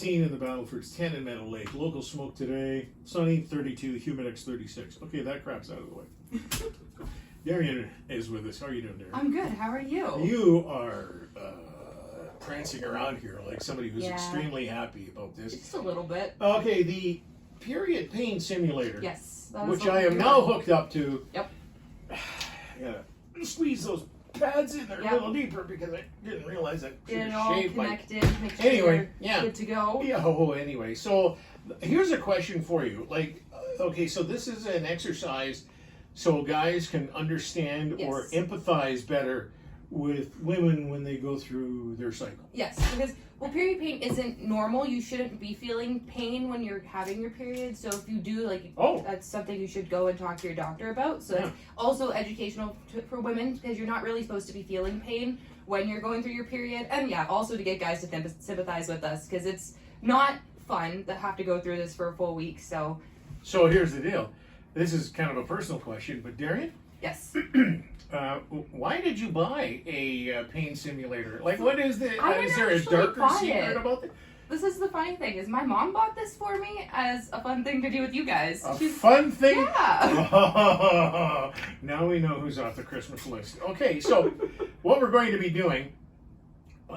In the Battleford's 10 in Meadow Lake. Local smoke today. Sunny 32, humidex 36. Okay, that crap's out of the way. Darian is with us. How are you doing, Darian? I'm good. How are you? You are prancing around here like somebody who's extremely happy about this. Just a little bit. Okay, the period pain simulator. Yes. Which I am now hooked up to. Yep. Yeah. Squeeze those pads in there a little deeper because I didn't realize I should have shaved my... Connected. Make sure Anyway, you're good to go. Yeah, anyway. So here's a question for you. Like, okay, so this is an exercise so guys can understand or empathize better with women when they go through their cycle. Yes, because, period pain isn't normal. You shouldn't be feeling pain when you're having your period. So if you do, that's something you should go and talk to your doctor about. So it's also educational for women because you're not really supposed to be feeling pain when you're going through your period. And also to get guys to sympathize with us because it's not fun to have to go through this for a full week. So here's the deal. This is kind of a personal question, but Darian? Yes. Why did you buy a pain simulator? Like, what is the? Is there a darker secret about it? This is the funny thing: is my mom bought this for me as a fun thing to do with you guys. Fun thing? Yeah. Now we know who's off the Christmas list. Okay, so what we're going to be doing.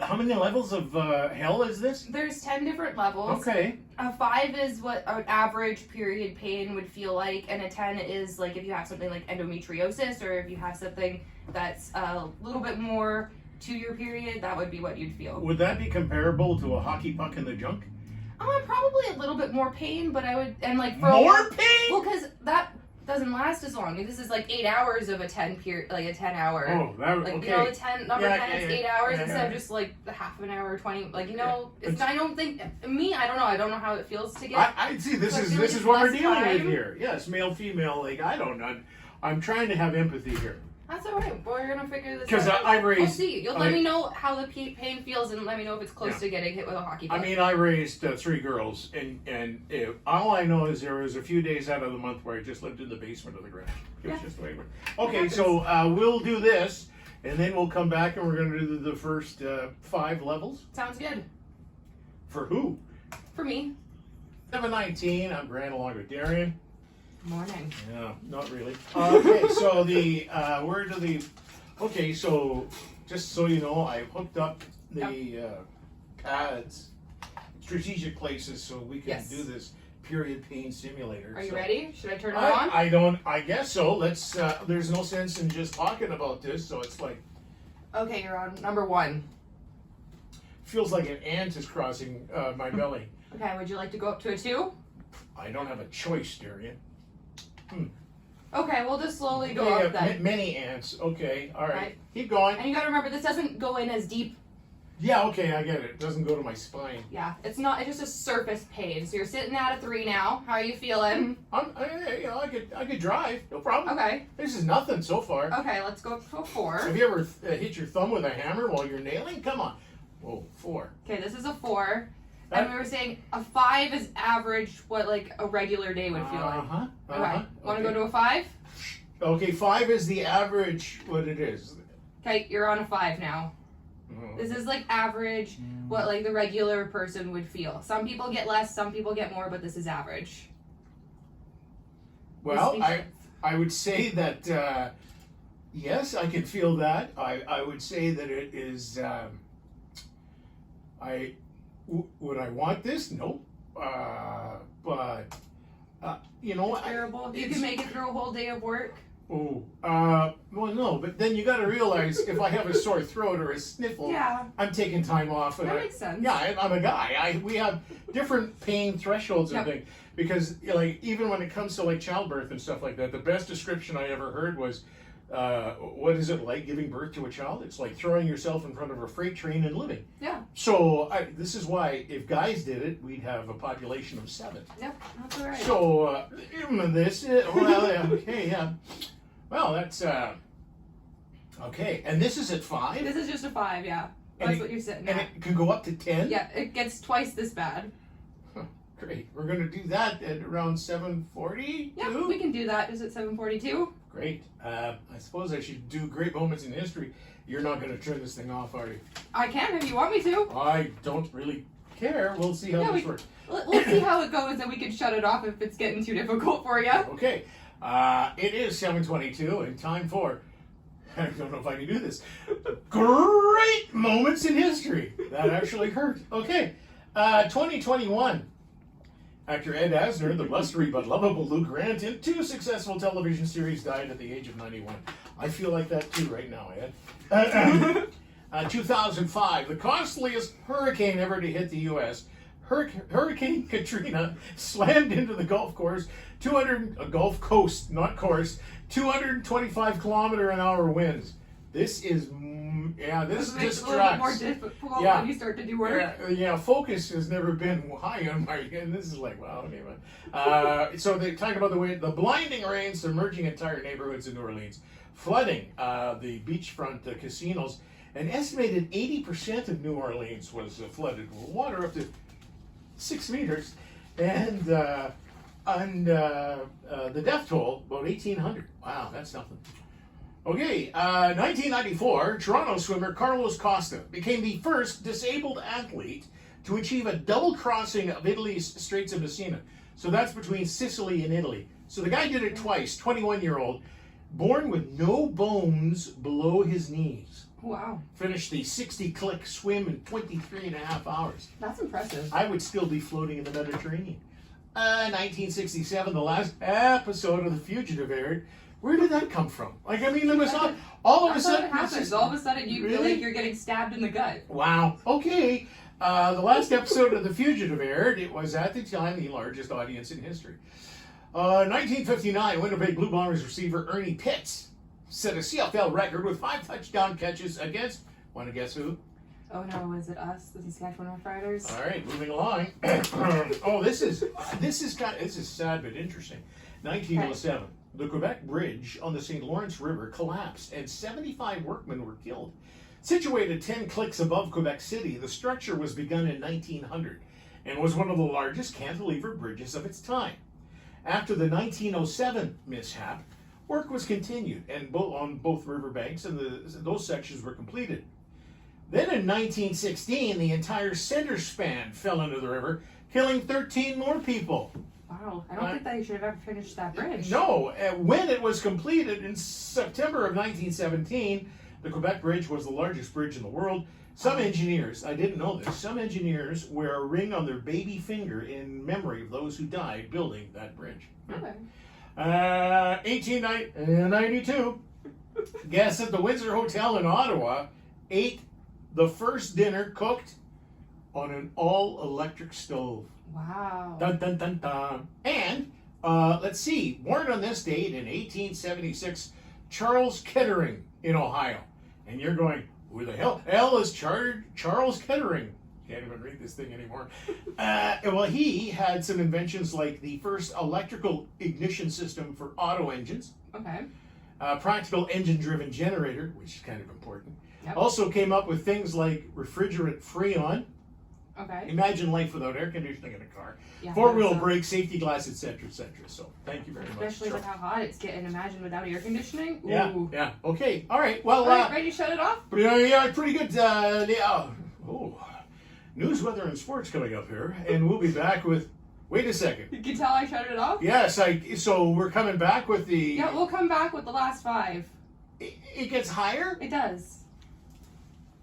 How many levels of hell is this? There's 10 different levels. Okay. A 5 is what an average period pain would feel like, and a 10 is like if you have something like endometriosis or if you have something that's a little bit more to your period, that would be what you'd feel. Would that be comparable to a hockey puck in the junk? Probably a little bit more pain, but I would, and like for more pain? Well, because that doesn't last as long. This is like 8 hours of a 10 period, like a 10 hour. Oh, that like, okay. You know, the 10 number 10 is 8 hours instead of yeah. just like the half an hour, 20. Like it's. I don't think I don't know how it feels to get. I see. This is what we're dealing with here. Yes, male, female. Like I don't know. I'm trying to have empathy here. That's all right. We're gonna figure this out. Because I raised. We'll see. You'll let me know how the pain feels, and let me know if it's close to getting hit with a hockey puck. I mean, I raised 3 girls, and all I know is there was a few days out of the month where I just lived in the basement of the garage. It was just the way it went. Okay, so we'll do this, and then we'll come back, and we're gonna do the first 5 levels. Sounds good. For who? For me. 7:19. I'm Grant along with Darian. Morning. Yeah, not really. Okay, so where do the? Okay, so just so you know, I hooked up the pads, strategic places, so we can do this period pain simulator. Are you ready? Should I turn it on? I guess so. Let's. There's no sense in just talking about this, so it's like. Okay, you're on number 1. Feels like an ant is crossing my belly. Okay, would you like to go up to a 2? I don't have a choice, Darian. Okay, we'll just slowly go up then. Many ants. Okay, all right. Keep going. And you gotta remember, this doesn't go in as deep. Yeah, okay, I get it. It doesn't go to my spine. Yeah, it's just a surface pain. So you're sitting at a 3 now. How are you feeling? I could drive, no problem. Okay. This is nothing so far. Okay, let's go up to a 4. Have you ever hit your thumb with a hammer while you're nailing? Come on. Whoa, 4. Okay, this is a 4. And we were saying a 5 is average, what like a regular day would feel like. Okay. Want to go to a 5? Okay, 5 is the average, what it is. Okay, you're on a 5 now. Oh. This is like average, what like the regular person would feel. Some people get less, some people get more, but this is average. Well, I would say that, yes, I can feel that. I would say that it is, would I want this? Nope. But you know, terrible. You can make it through a whole day of work. Oh, well, no. But then you got to realize if I have a sore throat or a sniffle, I'm taking time off. And that makes sense. Yeah, I'm a guy. We have different pain thresholds and things because, like, even when it comes to like childbirth and stuff like that, the best description I ever heard was. What is it like giving birth to a child? It's like throwing yourself in front of a freight train and living. Yeah. So this is why if guys did it, we'd have a population of 7. Yep, that's all right. So okay, yeah. Well, that's okay. And this is at 5. This is just a 5, yeah. That's what you're sitting at. And it can go up to 10. Yeah, it gets twice this bad. Great. We're gonna do that at around 7:40. Yeah, we can do that. Is it 7:42? Great. I suppose I should do great moments in history. You're not going to turn this thing off, are you? I can if you want me to. I don't really care. We'll see how this works. We'll see how it goes, and we can shut it off if it's getting too difficult for you. Okay. It is 7:22, and time for, I don't know if I can do this, great moments in history. That actually hurt. Okay. 2021. Actor Ed Asner, the blustery but lovable Lou Grant, in 2 successful television series, died at the age of 91. I feel like that too right now, Ed. 2005, the costliest hurricane ever to hit the U.S., Hurricane Katrina slammed into the Gulf Coast, Gulf Coast, not course, 225-kilometer-an-hour winds. This is, this makes it a little bit more difficult when you start to do work. Focus has never been high on my, and this is like, wow, okay. So they talk about the blinding rain submerging entire neighborhoods in New Orleans, flooding the beachfront casinos. An estimated 80% of New Orleans was flooded with water up to 6 meters, and the death toll, about 1,800. Wow, that's something. Okay, 1994, Toronto swimmer Carlos Costa became the first disabled athlete to achieve a double crossing of Italy's Straits of Messina. So that's between Sicily and Italy. So the guy did it twice, 21-year-old, born with no bones below his knees. Wow. Finished the 60-click swim in 23 and a half hours. That's impressive. I would still be floating in the Mediterranean. 1967, the last episode of The Fugitive aired. Where did that come from? Like, I mean, it was all of a sudden. All of a sudden, you feel like you're getting stabbed in the gut. Wow. Okay. The last episode of The Fugitive aired. It was at the time the largest audience in history. 1959, Winnipeg Blue Bombers receiver Ernie Pitts set a CFL record with 5 touchdown catches against. Want to guess who? Oh no, was it us, the Saskatchewan Roughriders? All right, moving along. This is sad but interesting. 1907. Okay. The Quebec Bridge on the St. Lawrence River collapsed and 75 workmen were killed. Situated 10 clicks above Quebec City, the structure was begun in 1900 and was one of the largest cantilever bridges of its time. After the 1907 mishap, work was continued and on both riverbanks, and those sections were completed. Then in 1916, the entire center span fell into the river, killing 13 more people. Wow, I don't think they should have ever finished that bridge. No, when it was completed in September of 1917, the Quebec Bridge was the largest bridge in the world. Some engineers, I didn't know this, some engineers wear a ring on their baby finger in memory of those who died building that bridge. Okay. 1892, guests at the Windsor Hotel in Ottawa ate the first dinner cooked on an all-electric stove. Wow. Dun, dun, dun, dun. And, let's see, born on this date in 1876, Charles Kettering in Ohio. And you're going, who the hell is Charles Kettering? Can't even read this thing anymore. Well, he had some inventions like the first electrical ignition system for auto engines. Okay. Practical engine-driven generator, which is kind of important. Yep. Also came up with things like refrigerant freon. Okay. Imagine life without air conditioning in a car. Yeah, 4-wheel brakes, safety glass, etc., etc. So, thank you very much. Especially with how hot it's getting. Imagine without air conditioning. Ooh. Yeah. Okay. All right. Well, ready to shut it off? Yeah, pretty good. News, weather, and sports coming up here, and we'll be back with. Wait a second. You can tell I shut it off. Yes. So we're coming back with the. Yeah, we'll come back with the last 5. It gets higher. It does.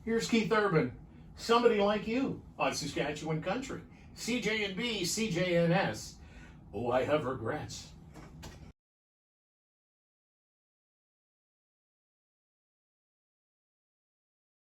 Here's Keith Urban. Somebody Like You on Saskatchewan Country. CJNB, CJNS. Oh, I have regrets.